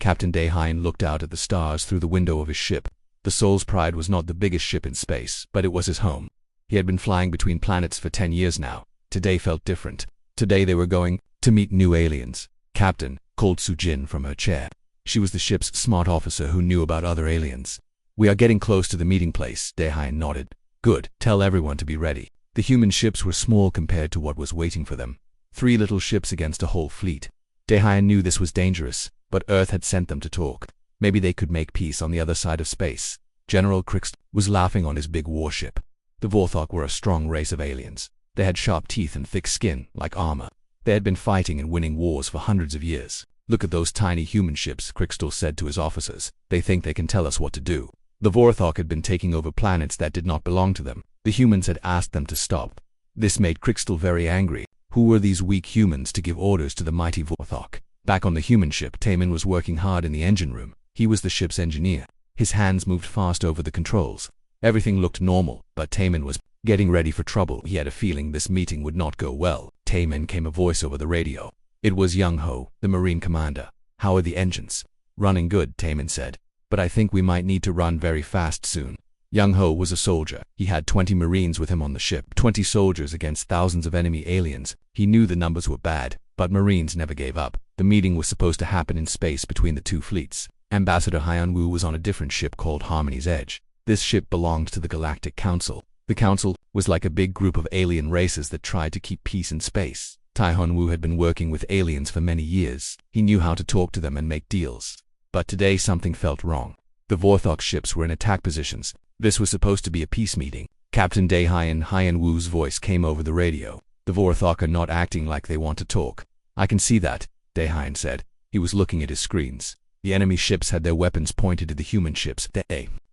Captain Daehyun looked out at the stars through the window of his ship. The Soul's Pride was not the biggest ship in space, but it was his home. He had been flying between planets for 10 years now. Today felt different. Today they were going to meet new aliens. Captain, called Sujin from her chair. She was the ship's smart officer who knew about other aliens. We are getting close to the meeting place, Daehyun nodded. Good, tell everyone to be ready. The human ships were small compared to what was waiting for them. 3 little ships against a whole fleet. Daehyun knew this was dangerous, but Earth had sent them to talk. Maybe they could make peace on the other side of space. General Krix was laughing on his big warship. The Vorthok were a strong race of aliens. They had sharp teeth and thick skin, like armor. They had been fighting and winning wars for hundreds of years. Look at those tiny human ships, Krixtel said to his officers. They think they can tell us what to do. The Vorthok had been taking over planets that did not belong to them. The humans had asked them to stop. This made Krixtel very angry. Who were these weak humans to give orders to the mighty Vorthok? Back on the human ship, Taemin was working hard in the engine room. He was the ship's engineer. His hands moved fast over the controls. Everything looked normal, but Taemin was getting ready for trouble. He had a feeling this meeting would not go well. Taemin came a voice over the radio. It was Young Ho, the Marine commander. How are the engines? Running good, Taemin said. But I think we might need to run very fast soon. Young Ho was a soldier. He had 20 Marines with him on the ship. 20 soldiers against thousands of enemy aliens. He knew the numbers were bad, but Marines never gave up. The meeting was supposed to happen in space between the 2 fleets. Ambassador Hyun-woo was on a different ship called Harmony's Edge. This ship belonged to the Galactic Council. The Council was like a big group of alien races that tried to keep peace in space. Hyun-woo had been working with aliens for many years. He knew how to talk to them and make deals. But today something felt wrong. The Vorthok ships were in attack positions. This was supposed to be a peace meeting. Captain Hyun-woo's voice came over the radio. The Vorthok are not acting like they want to talk. I can see that, Daehyun said. He was looking at his screens. The enemy ships had their weapons pointed to the human ships.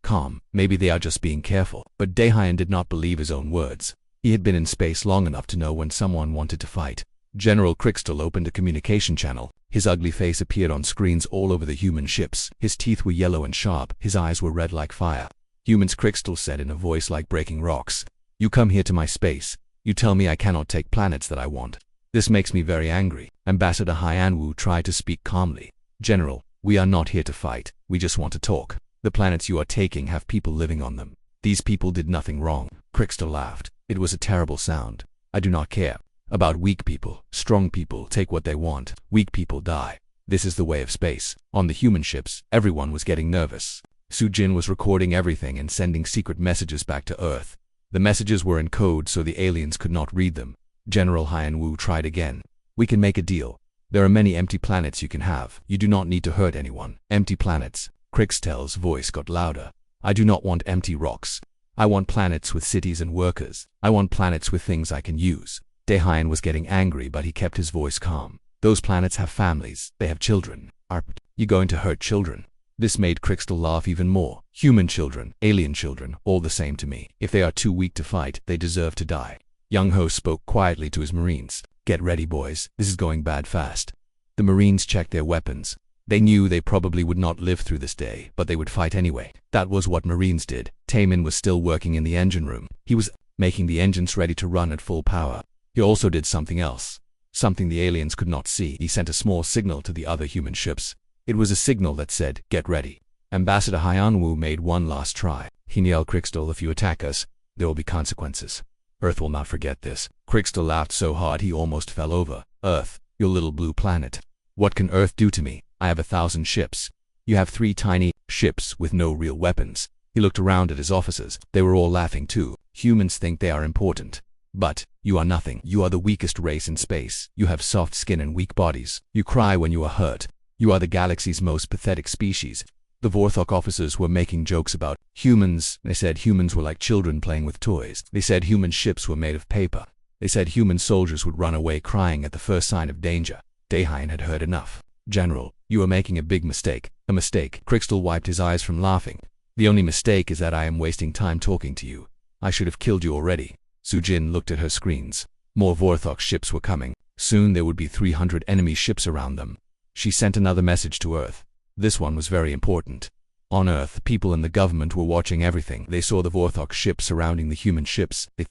Calm. Maybe they are just being careful. But Daehyun did not believe his own words. He had been in space long enough to know when someone wanted to fight. General Krixtel opened a communication channel. His ugly face appeared on screens all over the human ships. His teeth were yellow and sharp. His eyes were red like fire. Humans, Krixtel said in a voice like breaking rocks. You come here to my space. You tell me I cannot take planets that I want. This makes me very angry. Ambassador Hyun-woo tried to speak calmly. General, we are not here to fight. We just want to talk. The planets you are taking have people living on them. These people did nothing wrong. Krixtel laughed. It was a terrible sound. I do not care about weak people. Strong people take what they want. Weak people die. This is the way of space. On the human ships, everyone was getting nervous. Sujin was recording everything and sending secret messages back to Earth. The messages were in code so the aliens could not read them. General Hyun-woo tried again. We can make a deal. There are many empty planets you can have. You do not need to hurt anyone. Empty planets. Krixtel's voice got louder. I do not want empty rocks. I want planets with cities and workers. I want planets with things I can use. Daehyun was getting angry, but he kept his voice calm. Those planets have families. They have children. Are you going to hurt children? This made Krixtel laugh even more. Human children, alien children, all the same to me. If they are too weak to fight, they deserve to die. Young Ho spoke quietly to his Marines. Get ready, boys. This is going bad fast. The Marines checked their weapons. They knew they probably would not live through this day, but they would fight anyway. That was what Marines did. Taemin was still working in the engine room. He was making the engines ready to run at full power. He also did something else. Something the aliens could not see. He sent a small signal to the other human ships. It was a signal that said, get ready. Ambassador Hyun-woo made one last try. He yelled, Krixtel, if you attack us, there will be consequences. Earth will not forget this. Krixtel laughed so hard he almost fell over. Earth, your little blue planet. What can Earth do to me? I have 1,000 ships. You have 3 tiny ships with no real weapons. He looked around at his officers. They were all laughing too. Humans think they are important. But you are nothing. You are the weakest race in space. You have soft skin and weak bodies. You cry when you are hurt. You are the galaxy's most pathetic species. The Vorthok officers were making jokes about humans. They said humans were like children playing with toys. They said human ships were made of paper. They said human soldiers would run away crying at the first sign of danger. Daehyun had heard enough. General, you are making a big mistake. A mistake. Krixtel wiped his eyes from laughing. The only mistake is that I am wasting time talking to you. I should have killed you already. Sujin looked at her screens. More Vorthok ships were coming. Soon there would be 300 enemy ships around them. She sent another message to Earth. This one was very important. On Earth, people in the government were watching everything. They saw the Vorthok ships surrounding the human ships. They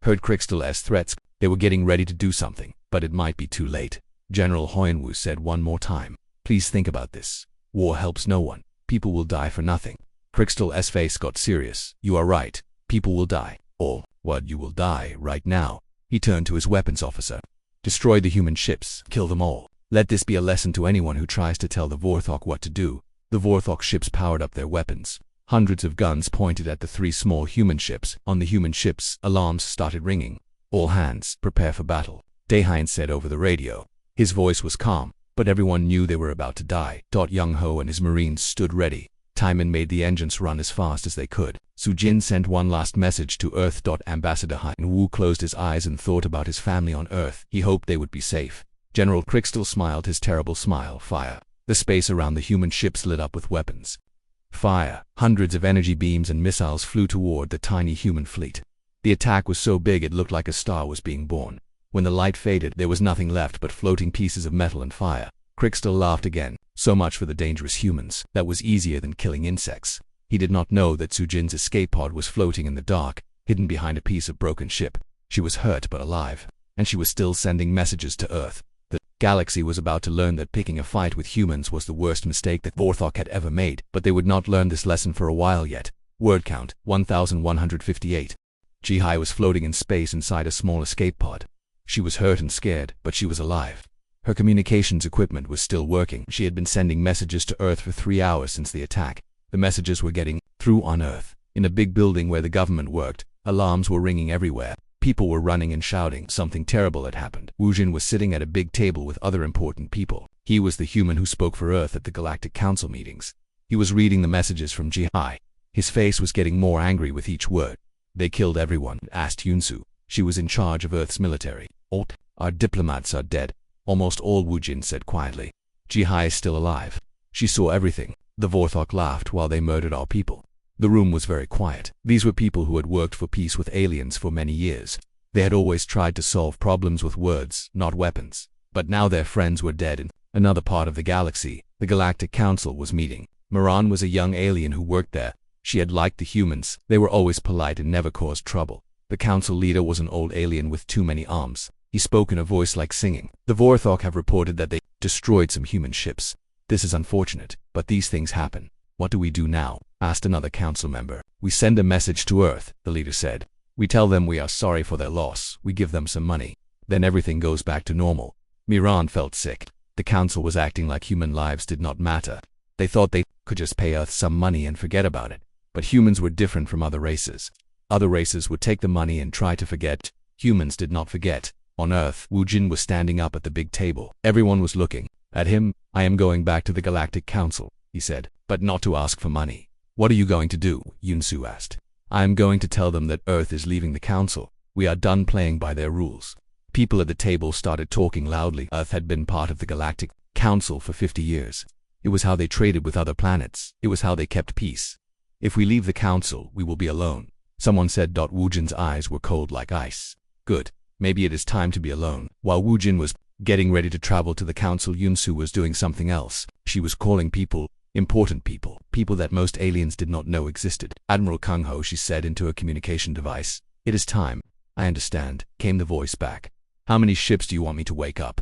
heard Krixtel as threats. They were getting ready to do something, but it might be too late. General Hyun-woo said one more time. Please think about this. War helps no one. People will die for nothing. Crystal's face got serious. You are right. People will die. All. What, you will die right now? He turned to his weapons officer. Destroy the human ships. Kill them all. Let this be a lesson to anyone who tries to tell the Vorthok what to do. The Vorthok ships powered up their weapons. Hundreds of guns pointed at the 3 small human ships. On the human ships, alarms started ringing. All hands, prepare for battle, Daehyun said over the radio. His voice was calm, but everyone knew they were about to die. Young-ho and his marines stood ready. Timon made the engines run as fast as they could. Sujin sent one last message to Earth. Ambassador Han Wu closed his eyes and thought about his family on Earth. He hoped they would be safe. General Crystal smiled his terrible smile. Fire. The space around the human ships lit up with weapons. Fire. Hundreds of energy beams and missiles flew toward the tiny human fleet. The attack was so big it looked like a star was being born. When the light faded, there was nothing left but floating pieces of metal and fire. Crystal laughed again. So much for the dangerous humans. That was easier than killing insects. He did not know that Sujin's escape pod was floating in the dark, hidden behind a piece of broken ship. She was hurt but alive, and she was still sending messages to Earth. The galaxy was about to learn that picking a fight with humans was the worst mistake that Vorthok had ever made, but they would not learn this lesson for a while yet. Word count, 1158. Ji-hai was floating in space inside a small escape pod. She was hurt and scared, but she was alive. Her communications equipment was still working. She had been sending messages to Earth for 3 hours since the attack. The messages were getting through on Earth. In a big building where the government worked, alarms were ringing everywhere. People were running and shouting. Something terrible had happened. Wu Jin was sitting at a big table with other important people. He was the human who spoke for Earth at the Galactic Council meetings. He was reading the messages from Ji-hai. His face was getting more angry with each word. They killed everyone, asked Yunsu. She was in charge of Earth's military. Our diplomats are dead. Almost all, Wu Jin said quietly. Ji-hai is still alive. She saw everything. The Vorthok laughed while they murdered our people. The room was very quiet. These were people who had worked for peace with aliens for many years. They had always tried to solve problems with words, not weapons. But now their friends were dead in another part of the galaxy. The Galactic Council was meeting. Miran was a young alien who worked there. She had liked the humans. They were always polite and never caused trouble. The council leader was an old alien with too many arms. He spoke in a voice like singing. The Vorthok have reported that they destroyed some human ships. This is unfortunate, but these things happen. What do we do now? Asked another council member. We send a message to Earth, the leader said. We tell them we are sorry for their loss. We give them some money. Then everything goes back to normal. Miran felt sick. The council was acting like human lives did not matter. They thought they could just pay Earth some money and forget about it. But humans were different from other races. Other races would take the money and try to forget. Humans did not forget. On Earth, Wu Jin was standing up at the big table. Everyone was looking at him. I am going back to the Galactic Council, he said, but not to ask for money. What are you going to do? Yunsu asked. I am going to tell them that Earth is leaving the Council. We are done playing by their rules. People at the table started talking loudly. Earth had been part of the Galactic Council for 50 years. It was how they traded with other planets. It was how they kept peace. If we leave the Council, we will be alone. Someone said. Wu Jin's eyes were cold like ice. Good. Maybe it is time to be alone. While Wu Jin was getting ready to travel to the council, Yunsu was doing something else. She was calling people, important people, people that most aliens did not know existed. Admiral Kung Ho, she said into a communication device. It is time. I understand, came the voice back. How many ships do you want me to wake up?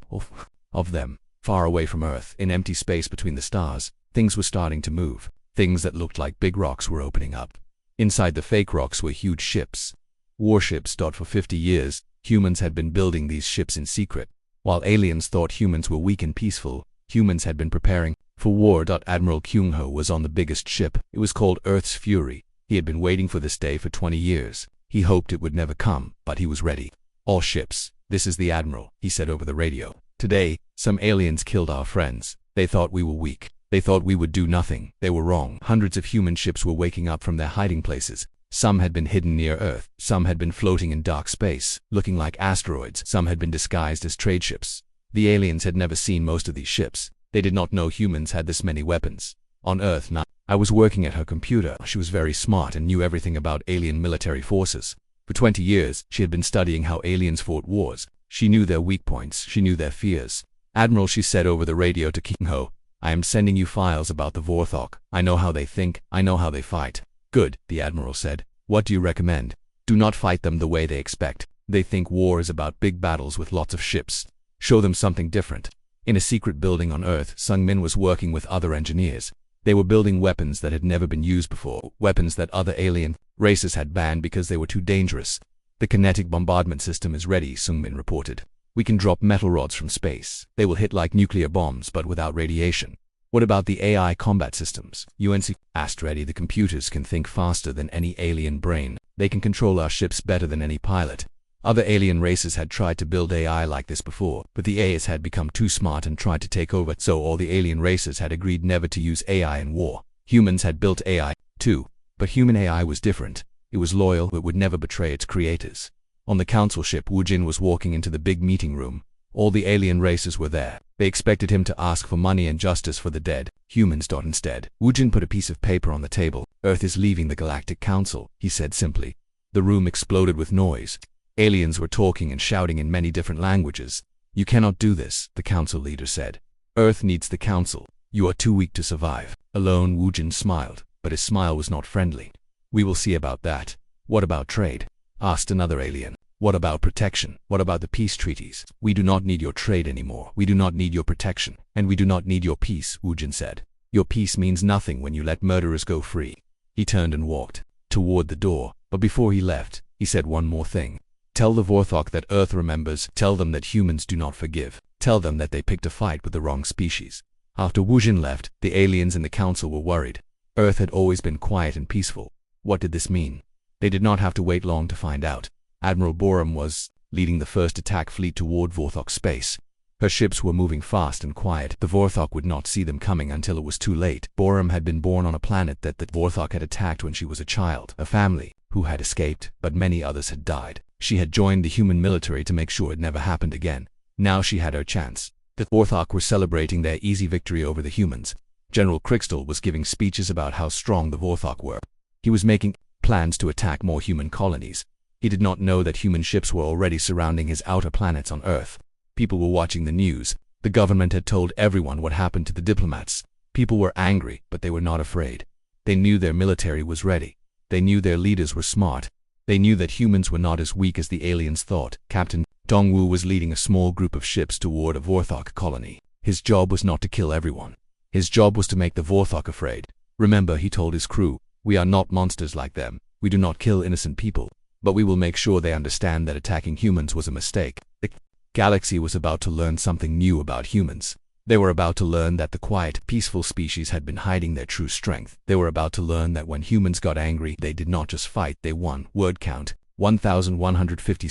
Of them. Far away from Earth, in empty space between the stars, things were starting to move. Things that looked like big rocks were opening up. Inside the fake rocks were huge ships. Warships. For 50 years, humans had been building these ships in secret. While aliens thought humans were weak and peaceful, humans had been preparing for war. Admiral Kung Ho was on the biggest ship. It was called Earth's Fury. He had been waiting for this day for 20 years. He hoped it would never come, but he was ready. All ships. This is the Admiral, he said over the radio. Today, some aliens killed our friends. They thought we were weak. They thought we would do nothing. They were wrong. Hundreds of human ships were waking up from their hiding places. Some had been hidden near Earth. Some had been floating in dark space, looking like asteroids. Some had been disguised as trade ships. The aliens had never seen most of these ships. They did not know humans had this many weapons. On Earth now, I was working at her computer. She was very smart and knew everything about alien military forces. For 20 years, she had been studying how aliens fought wars. She knew their weak points. She knew their fears. Admiral, she said over the radio to Kung Ho, I am sending you files about the Vorthok. I know how they think. I know how they fight. Good, the Admiral said. What do you recommend? Do not fight them the way they expect. They think war is about big battles with lots of ships. Show them something different. In a secret building on Earth, Sung Min was working with other engineers. They were building weapons that had never been used before, weapons that other alien races had banned because they were too dangerous. The kinetic bombardment system is ready, Sung Min reported. We can drop metal rods from space. They will hit like nuclear bombs, but without radiation. What about the AI combat systems? UNC asked. Ready. The computers can think faster than any alien brain. They can control our ships better than any pilot. Other alien races had tried to build AI like this before, but the AIs had become too smart and tried to take over, so all the alien races had agreed never to use AI in war. Humans had built AI, too, but human AI was different. It was loyal, but would never betray its creators. On the council ship, Wu Jin was walking into the big meeting room. All the alien races were there. They expected him to ask for money and justice for the dead. Humans. Instead, Wu Jin put a piece of paper on the table. Earth is leaving the Galactic Council, he said simply. The room exploded with noise. Aliens were talking and shouting in many different languages. You cannot do this, the council leader said. Earth needs the council. You are too weak to survive. Alone, Wu Jin smiled, but his smile was not friendly. We will see about that. What about trade? Asked another alien. What about protection? What about the peace treaties? We do not need your trade anymore. We do not need your protection. And we do not need your peace, Wu Jin said. Your peace means nothing when you let murderers go free. He turned and walked toward the door, but before he left, he said one more thing. Tell the Vorthok that Earth remembers. Tell them that humans do not forgive. Tell them that they picked a fight with the wrong species. After Wu Jin left, the aliens in the council were worried. Earth had always been quiet and peaceful. What did this mean? They did not have to wait long to find out. Admiral Borum was leading the first attack fleet toward Vorthok space. Her ships were moving fast and quiet. The Vorthok would not see them coming until it was too late. Borum had been born on a planet that the Vorthok had attacked when she was a child. A family who had escaped, but many others had died. She had joined the human military to make sure it never happened again. Now she had her chance. The Vorthok were celebrating their easy victory over the humans. General Crystal was giving speeches about how strong the Vorthok were. He was making plans to attack more human colonies. He did not know that human ships were already surrounding his outer planets on Earth. People were watching the news. The government had told everyone what happened to the diplomats. People were angry, but they were not afraid. They knew their military was ready. They knew their leaders were smart. They knew that humans were not as weak as the aliens thought. Captain Dongwu was leading a small group of ships toward a Vorthok colony. His job was not to kill everyone. His job was to make the Vorthok afraid. Remember, he told his crew, we are not monsters like them. We do not kill innocent people. But we will make sure they understand that attacking humans was a mistake. The galaxy was about to learn something new about humans. They were about to learn that the quiet, peaceful species had been hiding their true strength. They were about to learn that when humans got angry, they did not just fight, they won. Word count, 1,150.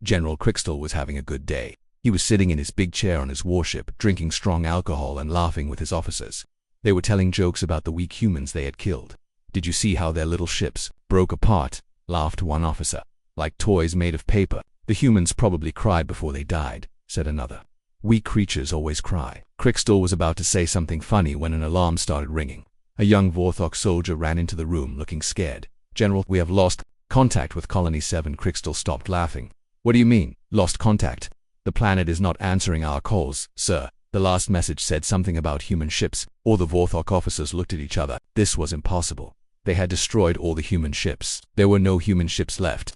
General Crystal was having a good day. He was sitting in his big chair on his warship, drinking strong alcohol and laughing with his officers. They were telling jokes about the weak humans they had killed. Did you see how their little ships broke apart? Laughed one officer. Like toys made of paper. The humans probably cried before they died, said another. Weak creatures always cry. Crystal was about to say something funny when an alarm started ringing. A young Vorthok soldier ran into the room looking scared. General, we have lost contact with Colony 7. Crystal stopped laughing. What do you mean, lost contact? The planet is not answering our calls, sir. The last message said something about human ships. All the Vorthok officers looked at each other. This was impossible. They had destroyed all the human ships. There were no human ships left.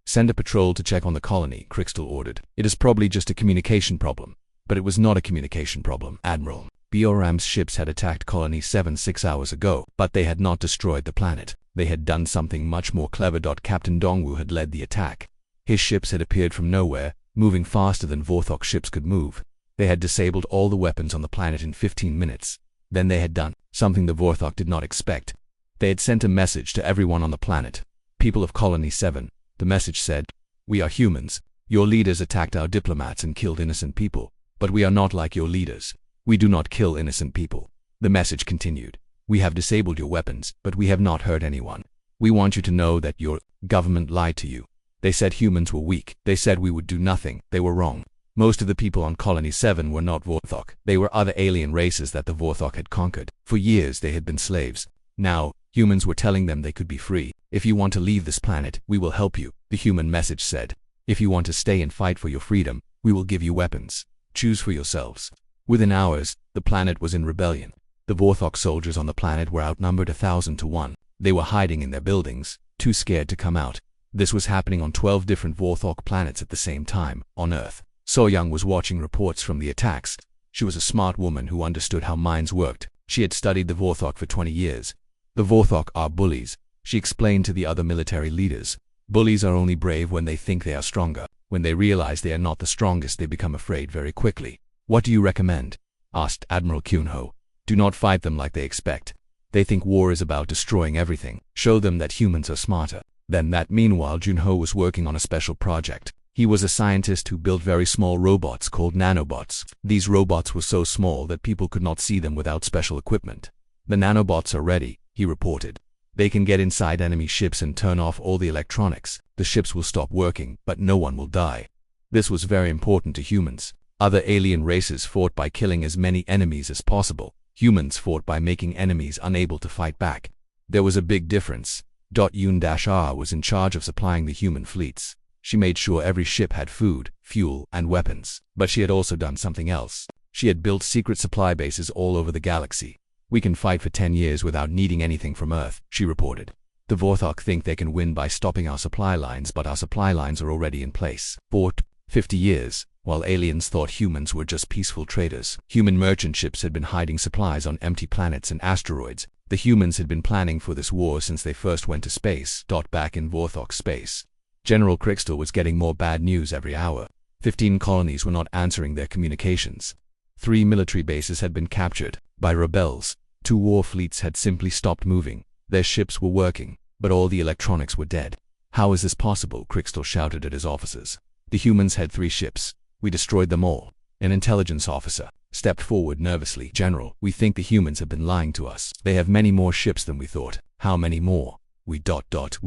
Send a patrol to check on the colony, Crystal ordered. It is probably just a communication problem. But it was not a communication problem, Admiral. Boram's ships had attacked Colony 7 6 hours ago, but they had not destroyed the planet. They had done something much more clever. Captain Dongwu had led the attack. His ships had appeared from nowhere, moving faster than Vorthok ships could move. They had disabled all the weapons on the planet in 15 minutes. Then they had done something the Vorthok did not expect. They had sent a message to everyone on the planet. People of Colony 7, the message said, we are humans. Your leaders attacked our diplomats and killed innocent people. But we are not like your leaders. We do not kill innocent people. The message continued. We have disabled your weapons, but we have not hurt anyone. We want you to know that your government lied to you. They said humans were weak. They said we would do nothing. They were wrong. Most of the people on Colony 7 were not Vorthok. They were other alien races that the Vorthok had conquered. For years they had been slaves. Now, humans were telling them they could be free. If you want to leave this planet, we will help you, the human message said. If you want to stay and fight for your freedom, we will give you weapons. Choose for yourselves. Within hours, the planet was in rebellion. The Vorthok soldiers on the planet were outnumbered 1,000 to 1. They were hiding in their buildings, too scared to come out. This was happening on 12 different Vorthok planets at the same time, on Earth. So Young was watching reports from the attacks. She was a smart woman who understood how minds worked. She had studied the Vorthok for 20 years. The Vorthok are bullies, she explained to the other military leaders. Bullies are only brave when they think they are stronger. When they realize they are not the strongest, they become afraid very quickly. What do you recommend? Asked Admiral Kunho. Do not fight them like they expect. They think war is about destroying everything. Show them that humans are smarter. Meanwhile, Junho was working on a special project. He was a scientist who built very small robots called nanobots. These robots were so small that people could not see them without special equipment. The nanobots are ready, he reported. They can get inside enemy ships and turn off all the electronics. The ships will stop working, but no one will die. This was very important to humans. Other alien races fought by killing as many enemies as possible. Humans fought by making enemies unable to fight back. There was a big difference. Yun-R was in charge of supplying the human fleets. She made sure every ship had food, fuel, and weapons. But she had also done something else. She had built secret supply bases all over the galaxy. We can fight for 10 years without needing anything from Earth, she reported. The Vorthok think they can win by stopping our supply lines, but our supply lines are already in place. For 50 years, while aliens thought humans were just peaceful traders, human merchant ships had been hiding supplies on empty planets and asteroids. The humans had been planning for this war since they first went to space. Back in Vorthok space, General Crystal was getting more bad news every hour. 15 colonies were not answering their communications. 3 military bases had been captured by rebels. 2 war fleets had simply stopped moving. Their ships were working, but all the electronics were dead. How is this possible? Crystal shouted at his officers. The humans had 3 ships. We destroyed them all. An intelligence officer stepped forward nervously. General, we think the humans have been lying to us. They have many more ships than we thought. How many more? We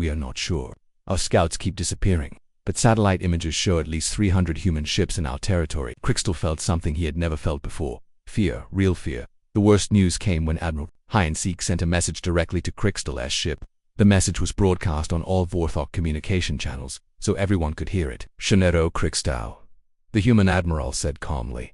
are not sure. Our scouts keep disappearing, but satellite images show at least 300 human ships in our territory. Crystal felt something he had never felt before. Fear, real fear. The worst news came when Admiral Hyansik sent a message directly to Crystal's ship. The message was broadcast on all Vorthok communication channels, so everyone could hear it. Shinero Crystal. The human admiral said calmly.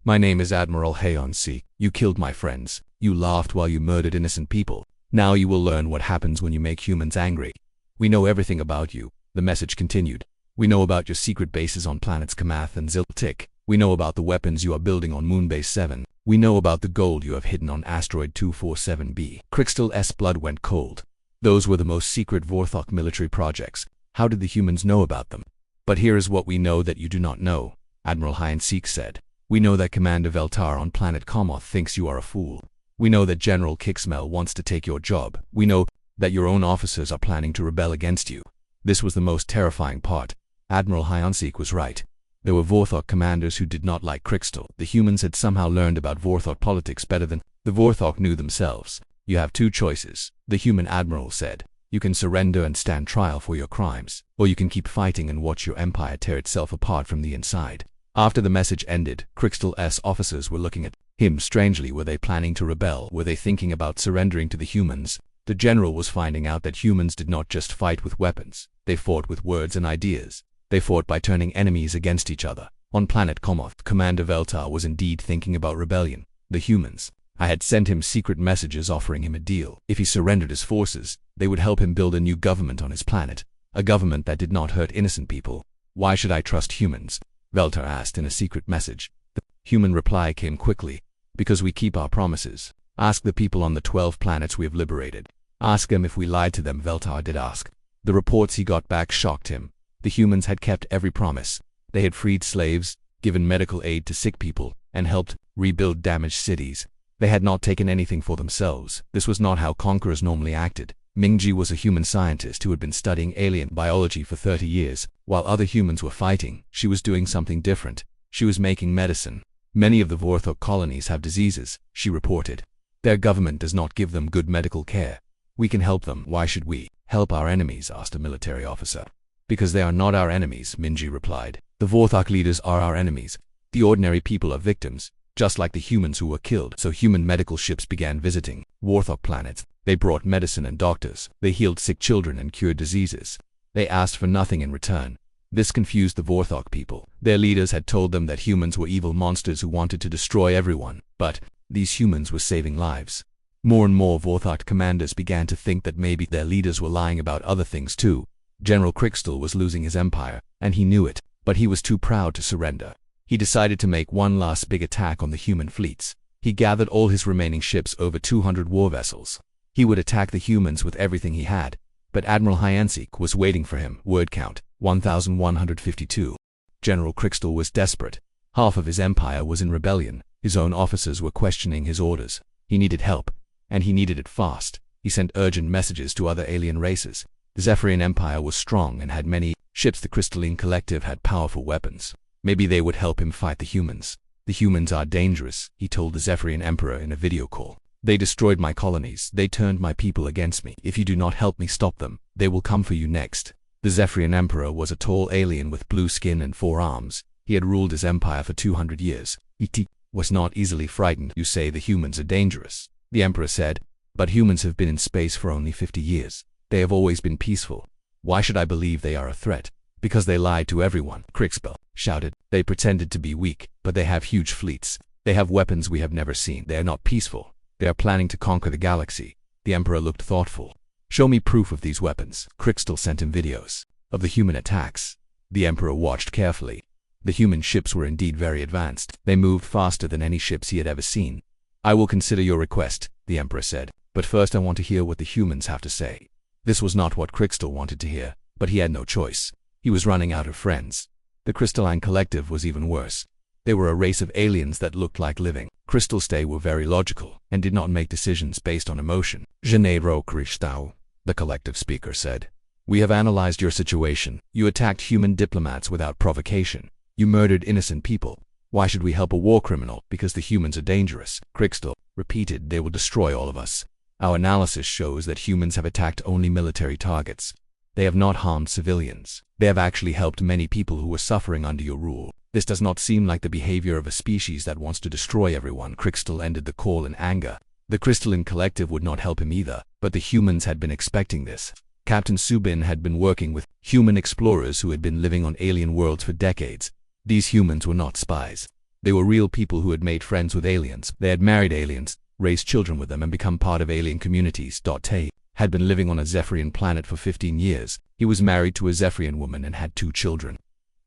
My name is Admiral Hyansik. You killed my friends. You laughed while you murdered innocent people. Now you will learn what happens when you make humans angry. We know everything about you, the message continued. We know about your secret bases on planets Kamath and Ziltik. We know about the weapons you are building on Moonbase 7. We know about the gold you have hidden on Asteroid 247b. Crystal's blood went cold. Those were the most secret Vorthok military projects. How did the humans know about them? But here is what we know that you do not know, Admiral Hyansik said. We know that Commander Veltar on planet Komoth thinks you are a fool. We know that General Kixmel wants to take your job. We know that your own officers are planning to rebel against you. This was the most terrifying part. Admiral Hyansik was right. There were Vorthok commanders who did not like Crystal. The humans had somehow learned about Vorthok politics better than the Vorthok knew themselves. You have 2 choices, the human admiral said. You can surrender and stand trial for your crimes, or you can keep fighting and watch your empire tear itself apart from the inside. After the message ended, Crystal's officers were looking at him strangely. Were they planning to rebel? Were they thinking about surrendering to the humans? The general was finding out that humans did not just fight with weapons. They fought with words and ideas. They fought by turning enemies against each other. On planet Komoth, Commander Veltar was indeed thinking about rebellion. The humans. I had sent him secret messages offering him a deal. If he surrendered his forces, they would help him build a new government on his planet. A government that did not hurt innocent people. Why should I trust humans? Veltar asked in a secret message. The human reply came quickly. Because we keep our promises. Ask the people on the 12 planets we have liberated. Ask them if we lied to them, Veltar did ask. The reports he got back shocked him. The humans had kept every promise. They had freed slaves, given medical aid to sick people, and helped rebuild damaged cities. They had not taken anything for themselves. This was not how conquerors normally acted. Mingji was a human scientist who had been studying alien biology for 30 years. While other humans were fighting, she was doing something different. She was making medicine. Many of the Vorthok colonies have diseases, she reported. Their government does not give them good medical care. We can help them. Why should we help our enemies? Asked a military officer. Because they are not our enemies, Minji replied. The Vorthok leaders are our enemies. The ordinary people are victims, just like the humans who were killed. So human medical ships began visiting Vorthok planets. They brought medicine and doctors. They healed sick children and cured diseases. They asked for nothing in return. This confused the Vorthok people. Their leaders had told them that humans were evil monsters who wanted to destroy everyone. But these humans were saving lives. More and more Vorthok commanders began to think that maybe their leaders were lying about other things too. General Crystal was losing his empire, and he knew it, but he was too proud to surrender. He decided to make one last big attack on the human fleets. He gathered all his remaining ships, over 200 war vessels. He would attack the humans with everything he had. But Admiral Hyansik was waiting for him. Word count, 1,152. General Crystal was desperate. Half of his empire was in rebellion. His own officers were questioning his orders. He needed help, and he needed it fast. He sent urgent messages to other alien races. The Zephyrian Empire was strong and had many ships. The Crystalline Collective had powerful weapons. Maybe they would help him fight the humans. The humans are dangerous, he told the Zephyrian Emperor in a video call. They destroyed my colonies. They turned my people against me. If you do not help me stop them, they will come for you next. The Zephyrian Emperor was a tall alien with blue skin and 4 arms. He had ruled his empire for 200 years. He was not easily frightened. You say the humans are dangerous, the Emperor said, but humans have been in space for only 50 years. They have always been peaceful. Why should I believe they are a threat? Because they lied to everyone, Crixbell shouted. They pretended to be weak, but they have huge fleets. They have weapons we have never seen. They are not peaceful. They are planning to conquer the galaxy. The Emperor looked thoughtful. Show me proof of these weapons. Crystal sent him videos of the human attacks. The Emperor watched carefully. The human ships were indeed very advanced. They moved faster than any ships he had ever seen. I will consider your request, the Emperor said, but first I want to hear what the humans have to say. This was not what Crystal wanted to hear, but he had no choice. He was running out of friends. The Crystalline Collective was even worse. They were a race of aliens that looked like living. Crystals they were very logical and did not make decisions based on emotion. Je n'ai Crystal, the collective speaker said. We have analyzed your situation. You attacked human diplomats without provocation. You murdered innocent people. Why should we help a war criminal? Because the humans are dangerous. Crystal repeated, they will destroy all of us. Our analysis shows that humans have attacked only military targets. They have not harmed civilians. They have actually helped many people who were suffering under your rule. This does not seem like the behavior of a species that wants to destroy everyone. Crystal ended the call in anger. The Crystalline Collective would not help him either, but the humans had been expecting this. Captain Subin had been working with human explorers who had been living on alien worlds for decades. These humans were not spies. They were real people who had made friends with aliens. They had married aliens, raised children with them, and become part of alien communities. Tay had been living on a Zephyrian planet for 15 years. He was married to a Zephyrian woman and had 2 children.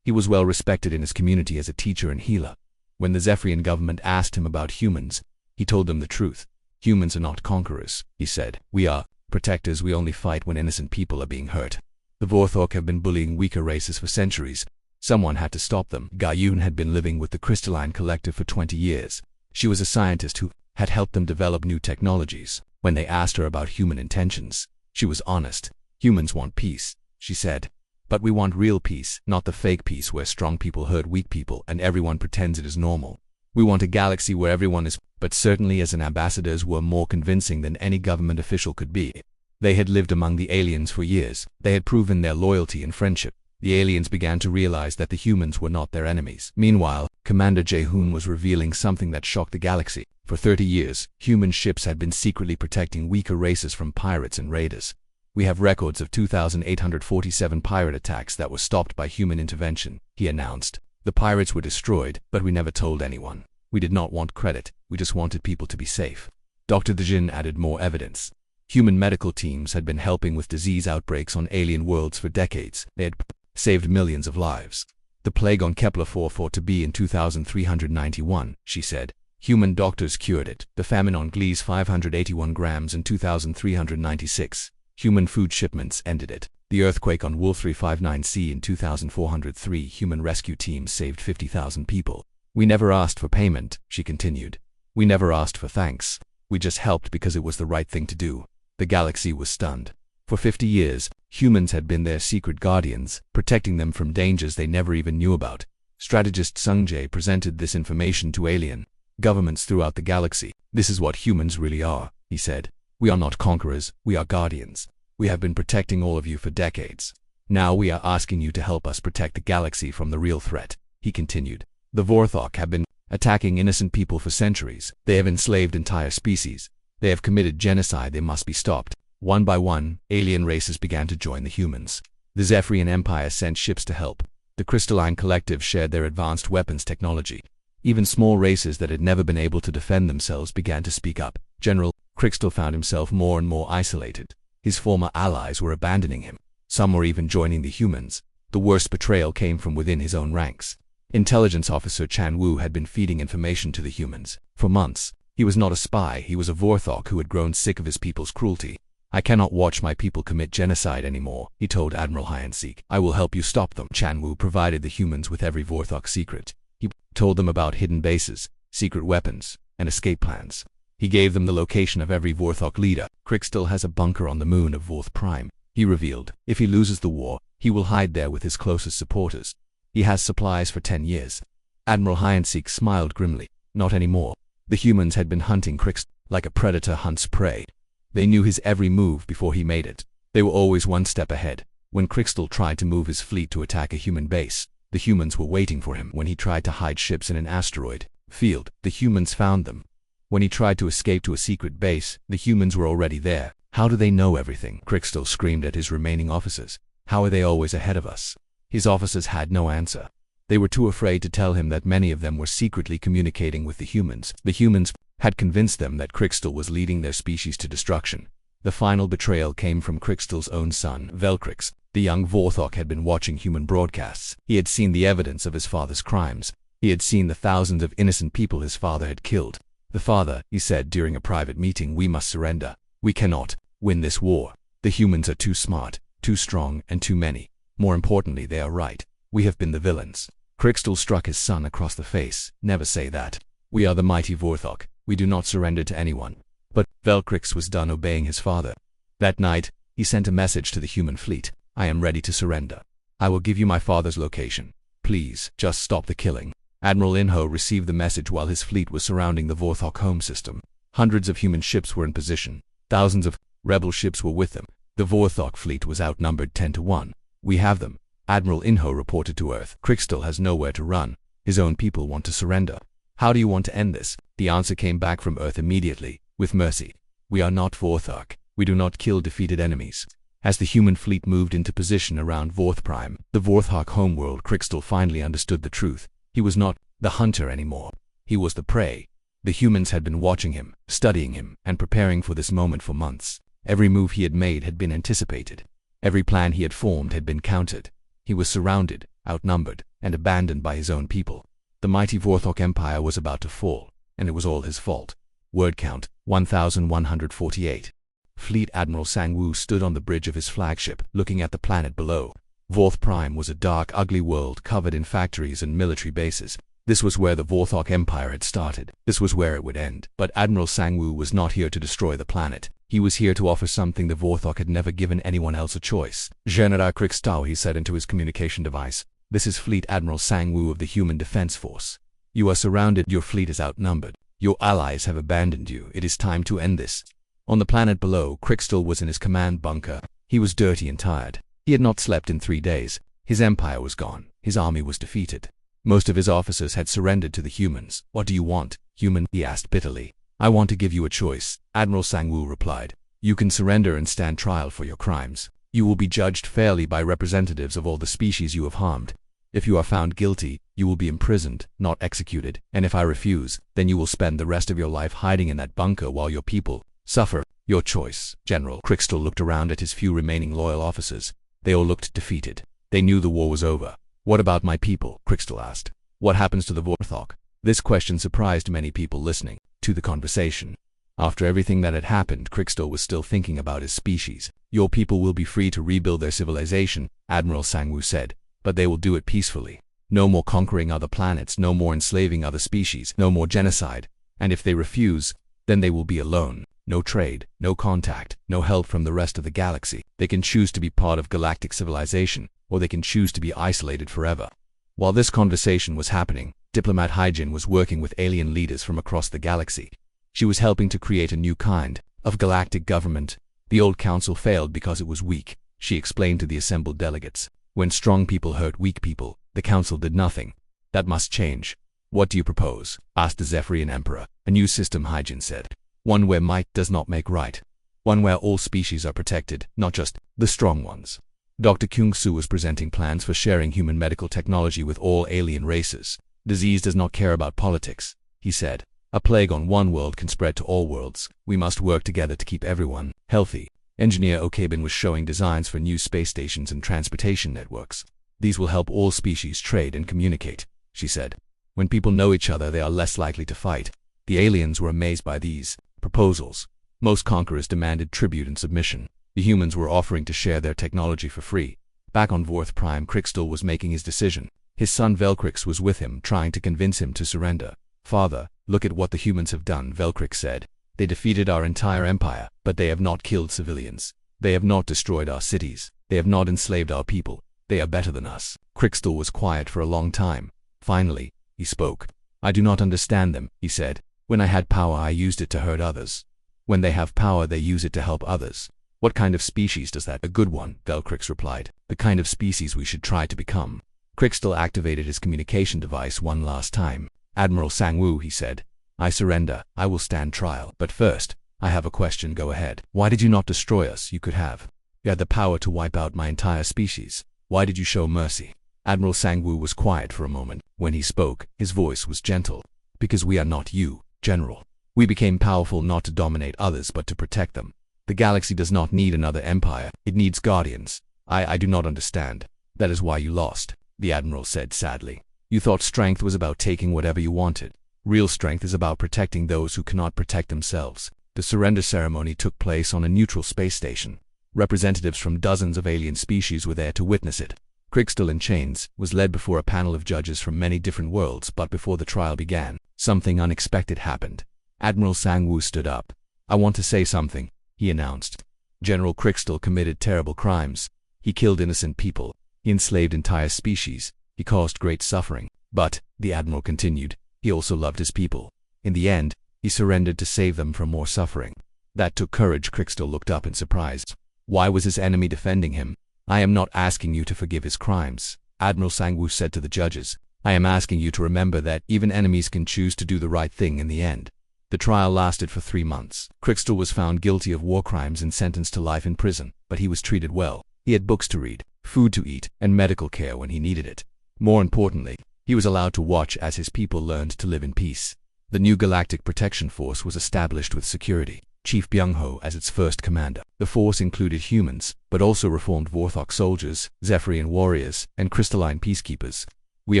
He was well respected in his community as a teacher and healer. When the Zephyrian government asked him about humans, he told them the truth. Humans are not conquerors, he said. We are protectors. We only fight when innocent people are being hurt. The Vorthok have been bullying weaker races for centuries. Someone had to stop them. Gayun had been living with the Crystalline Collective for 20 years. She was a scientist who had helped them develop new technologies. When they asked her about human intentions, she was honest. Humans want peace, she said. But we want real peace, not the fake peace where strong people hurt weak people and everyone pretends it is normal. We want a galaxy where everyone is, but certainly as an ambassadors were more convincing than any government official could be. They had lived among the aliens for years. They had proven their loyalty and friendship. The aliens began to realize that the humans were not their enemies. Meanwhile, Commander Jaehoon was revealing something that shocked the galaxy. For 30 years, human ships had been secretly protecting weaker races from pirates and raiders. We have records of 2,847 pirate attacks that were stopped by human intervention, he announced. The pirates were destroyed, but we never told anyone. We did not want credit, we just wanted people to be safe. Dr. Dejin added more evidence. Human medical teams had been helping with disease outbreaks on alien worlds for decades. They had saved millions of lives. The plague on Kepler 4 thought to be in 2391, she said. Human doctors cured it. The famine on Gliese 581 grams in 2396. Human food shipments ended it. The earthquake on Wolf 359c in 2403. Human rescue teams saved 50,000 people. We never asked for payment, she continued. We never asked for thanks. We just helped because it was the right thing to do. The galaxy was stunned. For 50 years, humans had been their secret guardians, protecting them from dangers they never even knew about. Strategist Sung Jae presented this information to alien governments throughout the galaxy. This is what humans really are, he said. We are not conquerors, we are guardians. We have been protecting all of you for decades. Now we are asking you to help us protect the galaxy from the real threat, he continued. The Vorthok have been attacking innocent people for centuries. They have enslaved entire species. They have committed genocide. They must be stopped. One by one, alien races began to join the humans. The Zephyrian Empire sent ships to help. The Crystalline Collective shared their advanced weapons technology. Even small races that had never been able to defend themselves began to speak up. General Crystal found himself more and more isolated. His former allies were abandoning him. Some were even joining the humans. The worst betrayal came from within his own ranks. Intelligence officer Chan Wu had been feeding information to the humans. For months, he was not a spy, he was a Vorthok who had grown sick of his people's cruelty. I cannot watch my people commit genocide anymore, he told Admiral Hyansik. I will help you stop them. Chan Wu provided the humans with every Vorthok secret. He told them about hidden bases, secret weapons, and escape plans. He gave them the location of every Vorthok leader. Krixtel has a bunker on the moon of Vorth Prime, he revealed. If he loses the war, he will hide there with his closest supporters. He has supplies for 10 years. Admiral Hyansik smiled grimly. Not anymore. The humans had been hunting Krixtel like a predator hunts prey. They knew his every move before he made it. They were always one step ahead. When Krixtel tried to move his fleet to attack a human base, the humans were waiting for him. When he tried to hide ships in an asteroid field, the humans found them. When he tried to escape to a secret base, the humans were already there. How do they know everything? Krixtel screamed at his remaining officers. How are they always ahead of us? His officers had no answer. They were too afraid to tell him that many of them were secretly communicating with the humans. The humans had convinced them that Krixtel was leading their species to destruction. The final betrayal came from Krixtel's own son, Velkrix. The young Vorthok had been watching human broadcasts. He had seen the evidence of his father's crimes. He had seen the thousands of innocent people his father had killed. The father, he said during a private meeting, we must surrender. We cannot win this war. The humans are too smart, too strong, and too many. More importantly, they are right. We have been the villains. Krixtel struck his son across the face. Never say that. We are the mighty Vorthok. We do not surrender to anyone. But Velkrix was done obeying his father. That night, he sent a message to the human fleet. I am ready to surrender. I will give you my father's location. Please, just stop the killing. Admiral Inho received the message while his fleet was surrounding the Vorthok home system. Hundreds of human ships were in position. Thousands of rebel ships were with them. The Vorthok fleet was outnumbered 10 to 1. We have them. Admiral Inho reported to Earth. Krixtel has nowhere to run. His own people want to surrender. How do you want to end this? The answer came back from Earth immediately, with mercy. We are not Vorthok. We do not kill defeated enemies. As the human fleet moved into position around Vorth Prime, the Vorthok homeworld, Krixtel finally understood the truth. He was not the hunter anymore. He was the prey. The humans had been watching him, studying him, and preparing for this moment for months. Every move he had made had been anticipated. Every plan he had formed had been countered. He was surrounded, outnumbered, and abandoned by his own people. The mighty Vorthok Empire was about to fall, and it was all his fault. Word count, 1,148. Fleet Admiral Sang Woo stood on the bridge of his flagship, looking at the planet below. Vorth Prime was a dark, ugly world covered in factories and military bases. This was where the Vorthok Empire had started. This was where it would end. But Admiral Sang Woo was not here to destroy the planet. He was here to offer something the Vorthok had never given anyone else a choice. General Krixtau, he said into his communication device. This is Fleet Admiral Sang Woo of the Human Defense Force. You are surrounded. Your fleet is outnumbered. Your allies have abandoned you. It is time to end this. On the planet below, Krixtel was in his command bunker. He was dirty and tired. He had not slept in 3 days. His empire was gone. His army was defeated. Most of his officers had surrendered to the humans. What do you want, human? He asked bitterly. I want to give you a choice, Admiral Sang Woo replied. You can surrender and stand trial for your crimes. You will be judged fairly by representatives of all the species you have harmed. If you are found guilty, you will be imprisoned, not executed. And if I refuse, then you will spend the rest of your life hiding in that bunker while your people suffer. Your choice. General Krixtel looked around at his few remaining loyal officers. They all looked defeated. They knew the war was over. What about my people? Krixtel asked. What happens to the Vorthok? This question surprised many people listening to the conversation. After everything that had happened, Krixtel was still thinking about his species. Your people will be free to rebuild their civilization, Admiral Sang Woo said, but they will do it peacefully. No more conquering other planets, no more enslaving other species, no more genocide. And if they refuse, then they will be alone. No trade, no contact, no help from the rest of the galaxy. They can choose to be part of galactic civilization, or they can choose to be isolated forever. While this conversation was happening, Diplomat Hyjin was working with alien leaders from across the galaxy. She was helping to create a new kind of galactic government. The old council failed because it was weak, she explained to the assembled delegates. When strong people hurt weak people, the council did nothing. That must change. What do you propose? Asked the Zephyrian Emperor. A new system, Hyjin said. One where might does not make right. One where all species are protected, not just the strong ones. Dr. Kyung-soo was presenting plans for sharing human medical technology with all alien races. Disease does not care about politics, he said. A plague on one world can spread to all worlds. We must work together to keep everyone healthy. Engineer Okabin was showing designs for new space stations and transportation networks. These will help all species trade and communicate. she said. When people know each other, they are less likely to fight. The aliens were amazed by these proposals. Most conquerors demanded tribute and submission. The humans were offering to share their technology for free. Back on Vorth Prime, Crixtal was making his decision. His son Velcrix was with him, trying to convince him to surrender. Father, look at what the humans have done, Velcrix said. They defeated our entire empire, but they have not killed civilians. They have not destroyed our cities. They have not enslaved our people. They are better than us. Crixtal was quiet for a long time. Finally, he spoke. I do not understand them, he said. When I had power, I used it to hurt others. When they have power, they use it to help others. What kind of species does that? A good one, Velcrix replied. The kind of species we should try to become. Crixtal activated his communication device one last time. Admiral Sangwoo, he said. I surrender. I will stand trial. But first, I have a question. Go ahead. Why did you not destroy us? You could have. You had the power to wipe out my entire species. Why did you show mercy? Admiral Sangwoo was quiet for a moment. When he spoke, his voice was gentle. Because we are not you, General. We became powerful not to dominate others but to protect them. The galaxy does not need another empire. It needs guardians. I do not understand. That is why you lost, the Admiral said sadly. You thought strength was about taking whatever you wanted. Real strength is about protecting those who cannot protect themselves. The surrender ceremony took place on a neutral space station. Representatives from dozens of alien species were there to witness it. Crixtal in chains was led before a panel of judges from many different worlds, but before the trial began, something unexpected happened. Admiral Sangwoo stood up. I want to say something, he announced. General Crixtal committed terrible crimes. He killed innocent people. He enslaved entire species. He caused great suffering. But, the Admiral continued, he also loved his people. In the end, he surrendered to save them from more suffering. That took courage. Crixtal looked up in surprise. Why was his enemy defending him? I am not asking you to forgive his crimes, Admiral Sangwoo said to the judges. I am asking you to remember that even enemies can choose to do the right thing in the end. The trial lasted for 3 months. Crixtal was found guilty of war crimes and sentenced to life in prison, but he was treated well. He had books to read, food to eat, and medical care when he needed it. More importantly, he was allowed to watch as his people learned to live in peace. The new Galactic Protection Force was established with security. Chief Byung-ho as its first commander. The force included humans, but also reformed Vorthok soldiers, Zephyrian warriors, and crystalline peacekeepers. We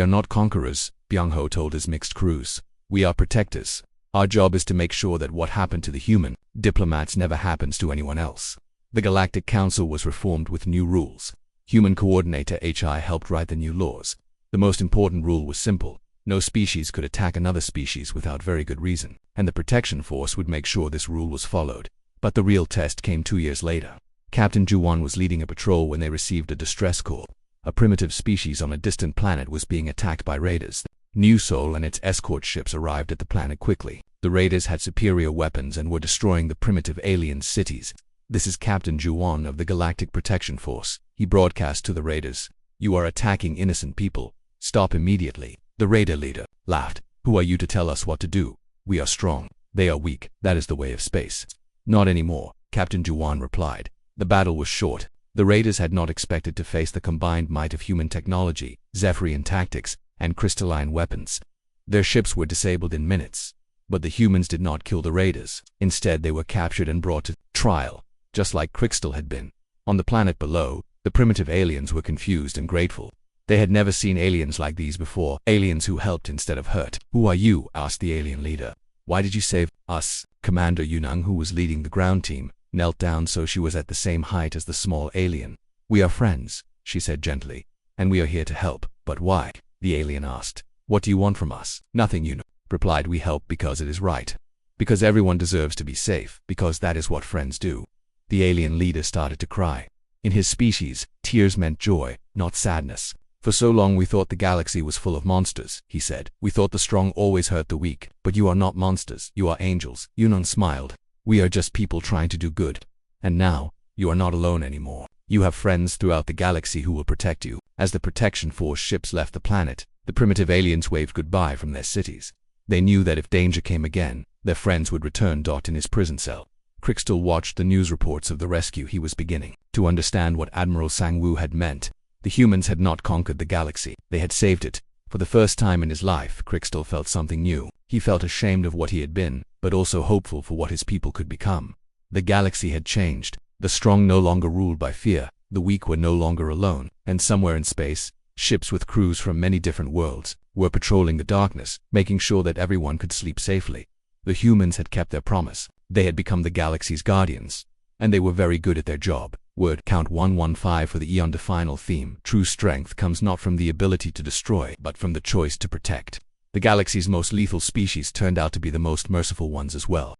are not conquerors, Byung-ho told his mixed crews. We are protectors. Our job is to make sure that what happened to the human diplomats never happens to anyone else. The Galactic Council was reformed with new rules. Human Coordinator HI helped write the new laws. The most important rule was simple. No species could attack another species without very good reason, and the Protection Force would make sure this rule was followed. But the real test came 2 years later. Captain Ju-won was leading a patrol when they received a distress call. A primitive species on a distant planet was being attacked by raiders. New Sol and its escort ships arrived at the planet quickly. The raiders had superior weapons and were destroying the primitive alien cities. This is Captain Ju-won of the Galactic Protection Force. He broadcast to the raiders. You are attacking innocent people. Stop immediately. The raider leader laughed. Who are you to tell us what to do? We are strong. They are weak. That is the way of space. Not anymore, Captain Ju-won replied. The battle was short. The raiders had not expected to face the combined might of human technology, Zephyrian tactics, and crystalline weapons. Their ships were disabled in minutes. But the humans did not kill the raiders. Instead, they were captured and brought to trial, just like Crixtal had been. On the planet below, the primitive aliens were confused and grateful. They had never seen aliens like these before, aliens who helped instead of hurt. Who are you? Asked the alien leader. Why did you save us? Commander Yunung, who was leading the ground team, knelt down so she was at the same height as the small alien. We are friends, she said gently, and we are here to help. But why? The alien asked. What do you want from us? Nothing, Yunung replied. We help because it is right. Because everyone deserves to be safe, because that is what friends do. The alien leader started to cry. In his species, tears meant joy, not sadness. For so long we thought the galaxy was full of monsters, he said. We thought the strong always hurt the weak. But you are not monsters, you are angels. Yunung smiled. We are just people trying to do good. And now, you are not alone anymore. You have friends throughout the galaxy who will protect you. As the Protection Force ships left the planet, the primitive aliens waved goodbye from their cities. They knew that if danger came again, their friends would return. In his prison cell, Crixtal watched the news reports of the rescue. He was beginning to understand what Admiral Sangwoo had meant. The humans had not conquered the galaxy. They had saved it. For the first time in his life, Crixtal felt something new. He felt ashamed of what he had been, but also hopeful for what his people could become. The galaxy had changed. The strong no longer ruled by fear. The weak were no longer alone. And somewhere in space, Ships with crews from many different worlds were patrolling the darkness, making sure that everyone could sleep safely. The humans had kept their promise. They had become the galaxy's guardians, and they were very good at their job. Word count 115 for the Eon Definal theme. True strength comes not from the ability to destroy, but from the choice to protect. The galaxy's most lethal species turned out to be the most merciful ones as well.